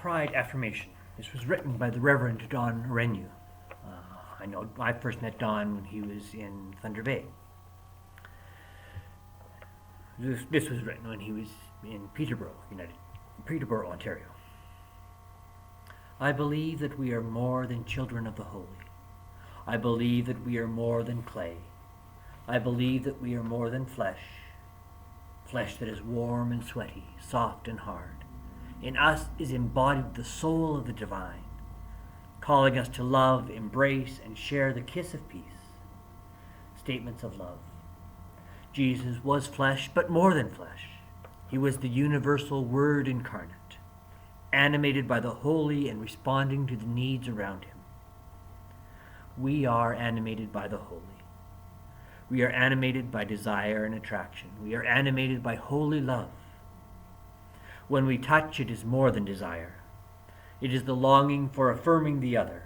Pride Affirmation. This was written by the Reverend Don Renew. I first met Don when he was in Thunder Bay. This was written when he was in Peterborough, Ontario. I believe that we are more than children of the holy. I believe that we are more than clay. I believe that we are more than flesh. Flesh that is warm and sweaty, soft and hard. In us is embodied the soul of the divine, calling us to love, embrace, and share the kiss of peace. Statements of love. Jesus was flesh, but more than flesh. He was the universal Word incarnate, animated by the holy and responding to the needs around him. We are animated by the holy. We are animated by desire and attraction. We are animated by holy love. When we touch, it is more than desire. It is the longing for affirming the other,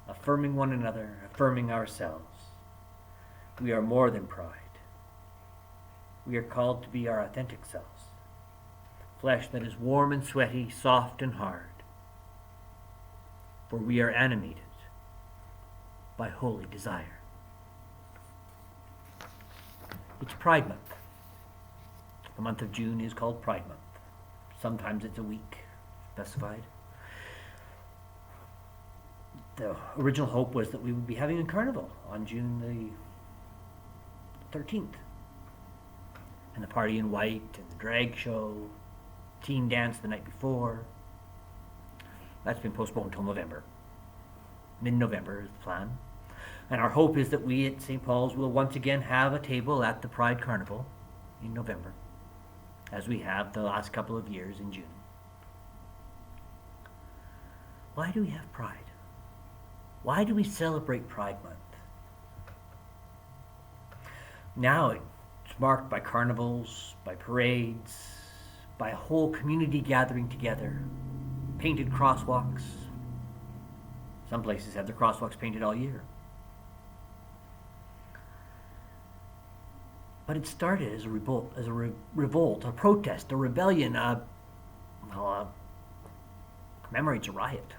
affirming one another, affirming ourselves. We are more than pride. We are called to be our authentic selves. Flesh that is warm and sweaty, soft and hard. For we are animated by holy desire. It's Pride Month. The month of June is called Pride Month. Sometimes it's a week specified. The original hope was that we would be having a carnival on June the 13th. And the party in white and the drag show, teen dance the night before. That's been postponed until November. Mid-November is the plan. And our hope is that we at St. Paul's will once again have a table at the Pride Carnival in November, as we have the last couple of years in June. Why do we have Pride? Why do we celebrate Pride Month? Now it's marked by carnivals, by parades, by a whole community gathering together, painted crosswalks. Some places have their crosswalks painted all year. But it started as a revolt, a protest, a rebellion, commemorates a riot.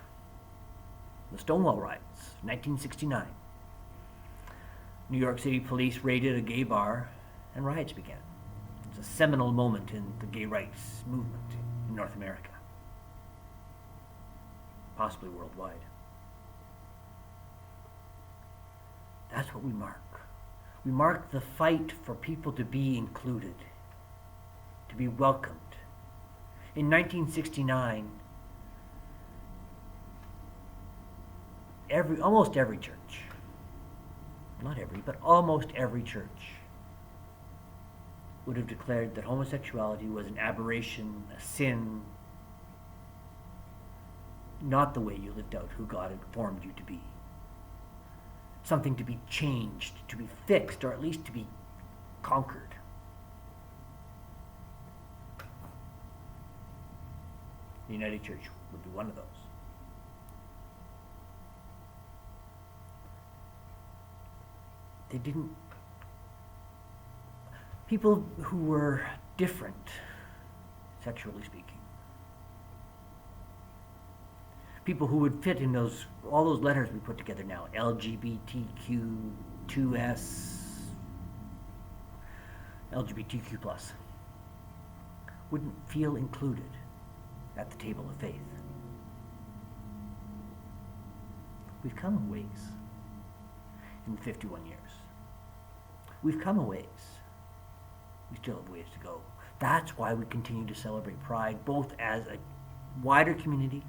The Stonewall Riots, 1969. New York City police raided a gay bar and riots began. It's a seminal moment in the gay rights movement in North America, possibly worldwide. That's what we mark. We mark the fight for people to be included, to be welcomed. In 1969, almost every church, not every, but almost every church would have declared that homosexuality was an aberration, a sin, not the way you lived out who God had formed you to be. Something to be changed, to be fixed, or at least to be conquered. The United Church would be one of those. They didn't. People who were different, sexually speaking. People who would fit in all those letters we put together now, LGBTQ2S, LGBTQ+, wouldn't feel included at the table of faith. We've come a ways in 51 years. We've come a ways. We still have ways to go. That's why we continue to celebrate Pride, both as a wider community,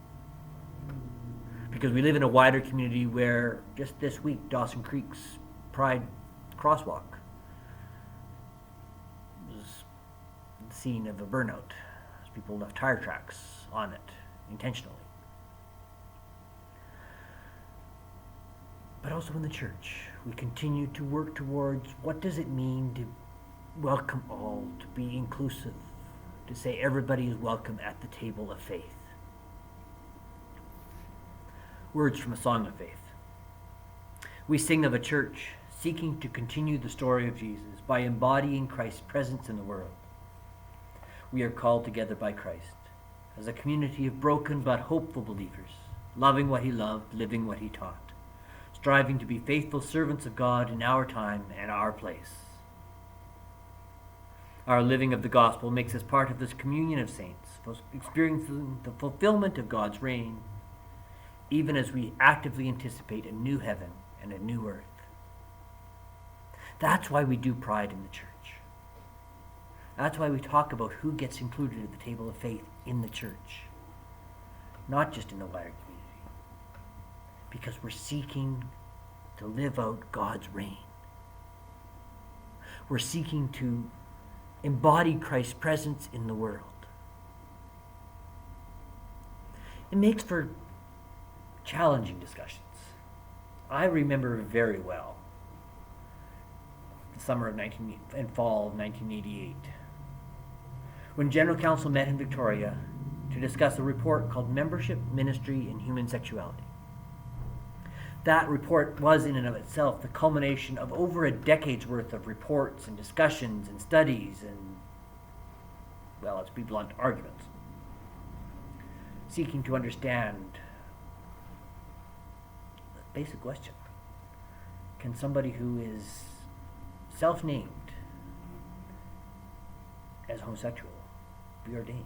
because we live in a wider community where just this week, Dawson Creek's Pride crosswalk was the scene of a burnout as people left tire tracks on it intentionally. But also in the church, we continue to work towards what does it mean to welcome all, to be inclusive, to say everybody is welcome at the table of faith. Words from a song of faith. We sing of a church seeking to continue the story of Jesus by embodying Christ's presence in the world. We are called together by Christ as a community of broken but hopeful believers, loving what he loved, living what he taught, striving to be faithful servants of God in our time and our place. Our living of the gospel makes us part of this communion of saints, experiencing the fulfillment of God's reign, even as we actively anticipate a new heaven and a new earth. That's why we do Pride in the church. That's why we talk about who gets included at the table of faith in the church, not just in the wider community, because we're seeking to live out God's reign. We're seeking to embody Christ's presence in the world. It makes for challenging discussions. I remember very well the summer of and fall of 1988, when General Council met in Victoria to discuss a report called Membership, Ministry, and Human Sexuality. That report was in and of itself the culmination of over a decade's worth of reports and discussions and studies and, well, let's be blunt, arguments, seeking to understand the basic question: can somebody who is self-named as homosexual be ordained?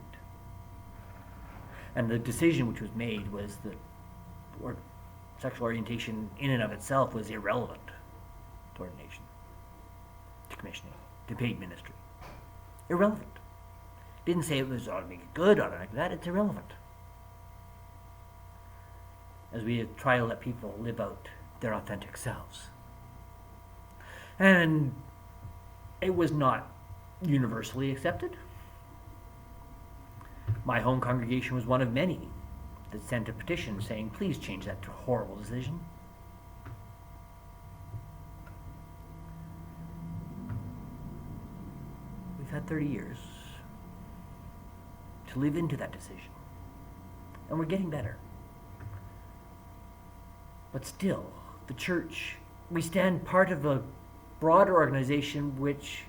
And the decision which was made was that sexual orientation in and of itself was irrelevant to ordination, to commissioning, to paid ministry. Irrelevant. Didn't say it was ought to make it good, ought to make that. It's irrelevant. As we try to let people live out their authentic selves. And it was not universally accepted. My home congregation was one of many that sent a petition saying, please change that horrible decision. We've had 30 years to live into that decision. And we're getting better. But still, the church, we stand part of a broader organization which,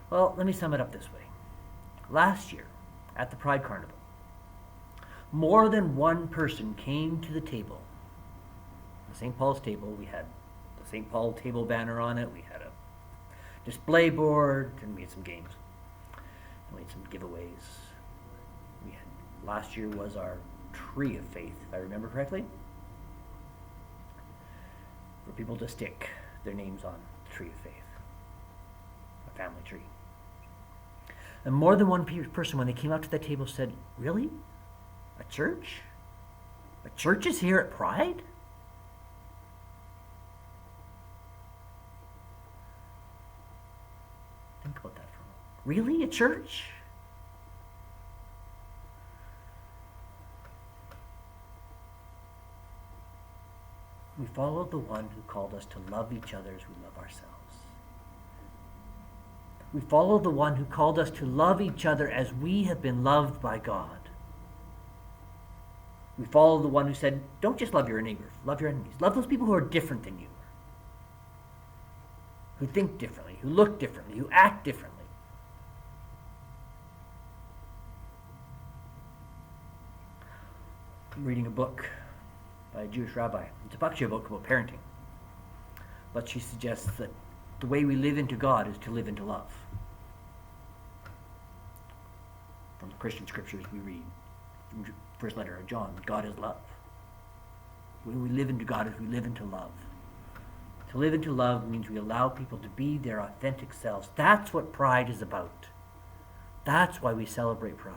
well, let me sum it up this way. Last year, at the Pride Carnival, more than one person came to the table. The St. Paul's table, we had the St. Paul table banner on it, we had a display board, and we had some games. And we had some giveaways. Last year was our Tree of Faith, if I remember correctly, for people to stick their names on the Tree of Faith, a family tree. And more than one person, when they came out to that table, said, really? A church? A church is here at Pride? Think about that for a moment. Really? A church? We follow the one who called us to love each other as we love ourselves. We follow the one who called us to love each other as we have been loved by God. We follow the one who said, don't just love your neighbor, love your enemies. Love those people who are different than you, who think differently, who look differently, who act differently. I'm reading a book by a Jewish rabbi. It's actually a book about parenting. But she suggests that the way we live into God is to live into love. From the Christian scriptures we read, from the first letter of John, God is love. The way we live into God is we live into love. To live into love means we allow people to be their authentic selves. That's what Pride is about. That's why we celebrate Pride.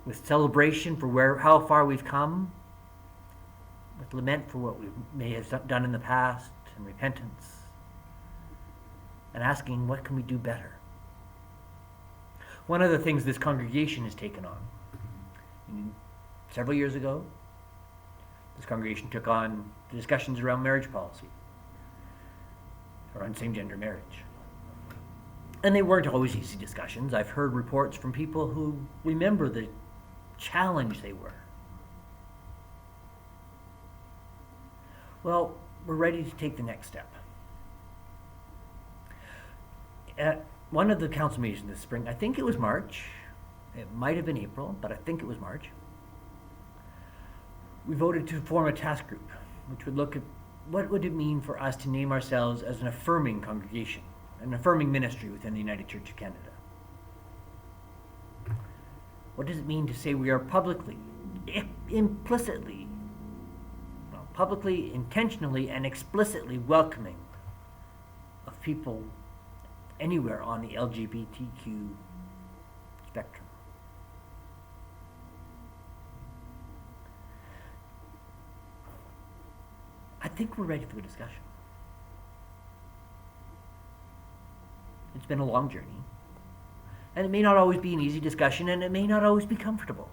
With celebration for how far we've come, with lament for what we may have done in the past, and repentance, and asking, what can we do better? One of the things this congregation has taken on, several years ago, this congregation took on the discussions around marriage policy, around same-gender marriage. And they weren't always easy discussions. I've heard reports from people who remember the challenge they were. Well, we're ready to take the next step. At one of the council meetings this spring, I think it was March, it might have been April, but I think it was March, we voted to form a task group, which would look at what would it mean for us to name ourselves as an affirming congregation, an affirming ministry within the United Church of Canada. What does it mean to say we are publicly, implicitly, publicly, intentionally, and explicitly welcoming of people anywhere on the LGBTQ spectrum? I think we're ready for the discussion. It's been a long journey, and it may not always be an easy discussion, and it may not always be comfortable.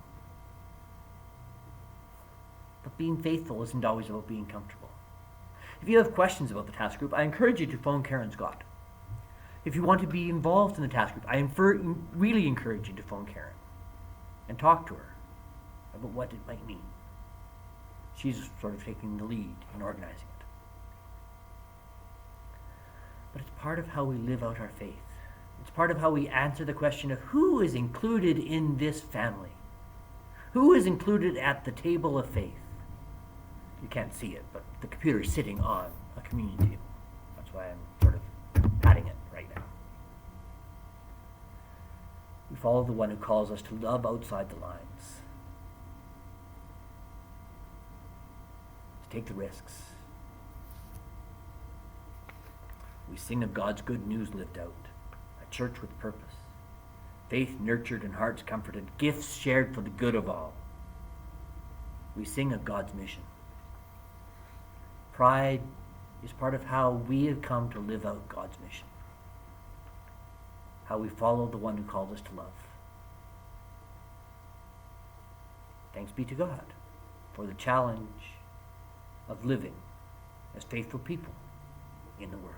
But being faithful isn't always about being comfortable. If you have questions about the task group, I encourage you to phone Karen Scott. If you want to be involved in the task group, I really encourage you to phone Karen and talk to her about what it might mean. She's sort of taking the lead in organizing it. But it's part of how we live out our faith. It's part of how we answer the question of who is included in this family. Who is included at the table of faith? You can't see it, but the computer is sitting on a communion table. That's why I'm sort of patting it right now. We follow the one who calls us to love outside the lines. Take the risks. We sing of God's good news lived out, a church with purpose, faith nurtured and hearts comforted, gifts shared for the good of all. We sing of God's mission. Pride is part of how we have come to live out God's mission, how we follow the one who called us to love. Thanks be to God for the challenge of living as faithful people in the world.